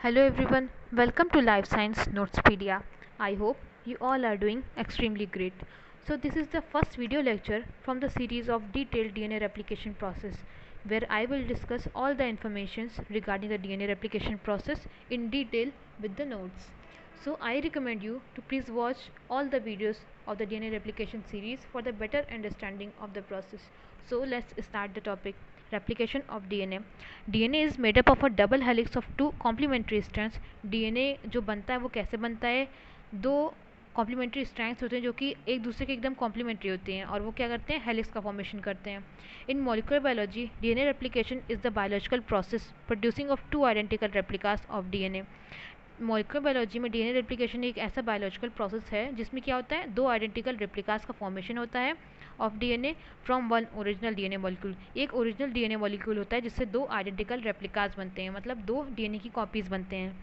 Hello everyone, welcome to Life Science Notespedia. I hope you all are doing extremely great. So this is the first video lecture from the series of detailed DNA replication process where I will discuss all the informations regarding the DNA replication process in detail with the notes. So I recommend you to please watch all the videos of the DNA replication series for the better understanding of the process. So let's start the topic. Replication of DNA. DNA is made up of a double helix of two complementary strands. DNA जो बनता है वो कैसे बनता है? दो complementary strands होते हैं जो कि एक दूसरे के एकदम कॉम्प्लीमेंट्री होते हैं और वो क्या करते हैं, हेलिक्स का फॉर्मेशन करते हैं. इन molecular biology DNA replication is the biological process producing of two identical replicas of DNA. Molecular biology में डीएनए रेप्लिकेशन एक ऐसा बायोलॉजिकल प्रोसेस है जिसमें क्या होता है, दो आइडेंटिकल रेप्लिकास का फॉर्मेशन होता है of DNA from one original DNA molecule. एक ओरिजिनल डीएनए मॉलिक्यूल होता है जिससे दो आइडेंटिकल रेप्लिकास बनते हैं, मतलब दो डीएनए की कॉपीज बनते हैं.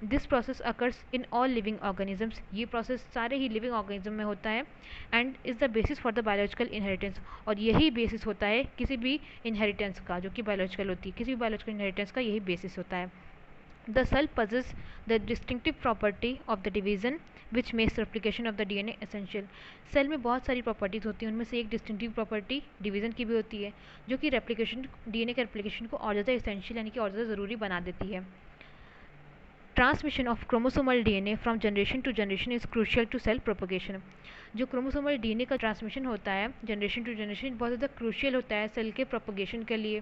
This process occurs in all living organisms. ये प्रोसेस सारे ही लिविंग ऑर्गेनिज्म में होता है and is the basis for the biological inheritance. और यही बेसिस होता है किसी भी इनहेरिटेंस का जो कि बायोलॉजिकल होती है. किसी भी बायोलॉजिकल इनहेरिटेंस का यही बेसिस होता है. The cell possesses the distinctive property of the division which makes replication of the DNA essential. Cell में बहुत सारी प्रॉपर्टीज़ होती हैं, उनमें से एक डिस्टिंक्टिव प्रॉपर्टी डिवीज़न की भी होती है जो कि रेप्लिकेशन डीएनए के रेप्लिकेशन को और ज़्यादा एसेंशियल यानी कि और ज़्यादा ज़रूरी बना देती है. Transmission of chromosomal DNA from generation to generation is crucial to cell propagation. जो क्रोमोसोमल डीएनए का ट्रांसमिशन होता है जनरेशन टू जनरेशन बहुत ज़्यादा क्रूशियल होता है सेल के प्रोपगेशन के लिए.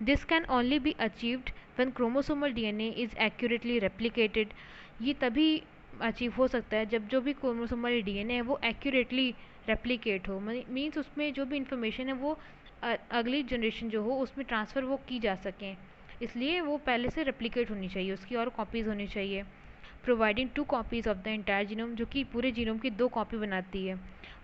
This can only be achieved when chromosomal DNA is accurately replicated. ये तभी अचीव हो सकता है जब जो भी क्रोमोसोमल डीएनए है वो एक्यूरेटली रेप्लिकेट हो. मीन्स उसमें जो भी इंफॉर्मेशन है वो अगली जनरेशन जो हो उसमें ट्रांसफ़र वो की जा सकें, इसलिए वो पहले से रेप्लिकेट होनी चाहिए, उसकी और कॉपीज़ होनी चाहिए. Providing two copies of the entire genome, जो कि पूरे जीनोम की दो कॉपी बनाती है.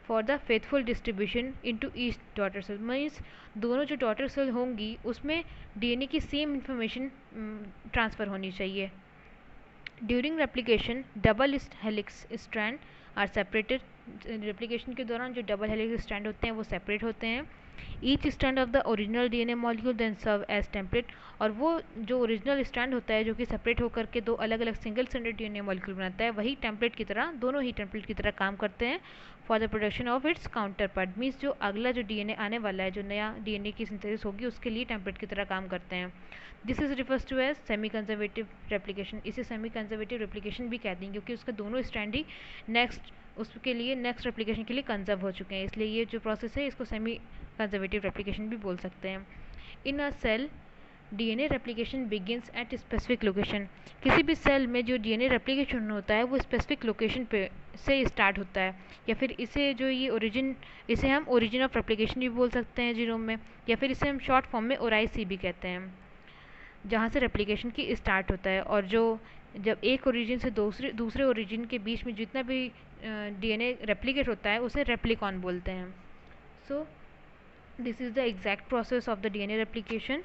For the faithful distribution into each daughter cell. Means दोनों जो डॉटर सेल होंगी उसमें डीएनए की सेम इंफॉर्मेशन ट्रांसफ़र होनी चाहिए. During replication double helix strand are separated. Replication के दौरान जो डबल हेलिक्स स्ट्रैंड होते हैं वो सेपरेट होते हैं. Each strand of the original DNA molecule then serve as template. और वो जो ओरिजिनल स्ट्रैंड होता है जो कि सेपरेट होकर के दो अलग अलग सिंगल स्ट्रैंडेड डीएनए मॉलिक्यूल बनाता है, वही टेम्पलेट की तरह, दोनों ही टेम्पलेट की तरह काम करते हैं for the production of its counter part. Means जो अगला जो डीएनए आने वाला है, जो नया डीएनए की सिंथेसिस होगी, उसके लिए टेम्पलेट की तरह काम करते हैं. This is refers to as semi conservative replication. इसे सेमी कंजर्वेटिव रेप्लिकेशन भी कहते हैं क्योंकि उसके दोनों स्ट्रैंड ही नेक्स्ट उसके लिए नेक्स्ट रेप्लिकेशन के लिए कंजर्व हो चुके हैं, इसलिए ये जो प्रोसेस है इसको सेमी कंजर्वेटिव रेप्लिकेशन भी बोल सकते हैं. In a cell DNA replication begins at specific location. किसी भी सेल में जो डीएनए रेप्लिकेशन होता है वो स्पेसिफिक लोकेशन पे से स्टार्ट होता है, या फिर इसे जो ये ओरिजिन, इसे हम ओरिजिन ऑफ रेप्लिकेशन भी बोल सकते हैं जीनोम में, या फिर इसे हम शॉर्ट फॉर्म में ओराइसी भी कहते हैं, जहाँ से रेप्लिकेशन की स्टार्ट होता है. और जो जब एक ओरिजिन से दूसरे ओरिजिन के बीच में जितना भी डीएनए रेप्लिकेट होता है उसे रेप्लिकॉन बोलते हैं. सो this is the exact process of the DNA replication.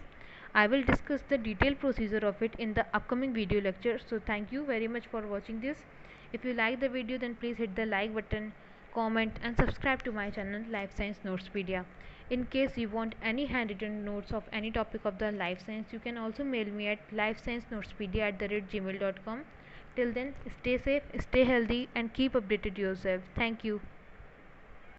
I will discuss the detailed procedure of it in the upcoming video lecture. So thank you very much for watching this. If you like the video then please hit the like button, comment and subscribe to my channel Life Science Notespedia. In case you want any handwritten notes of any topic of the life science, you can also mail me at lifesciencenotespedia@gmail.com. Till then, stay safe, stay healthy and keep updated yourself. Thank you.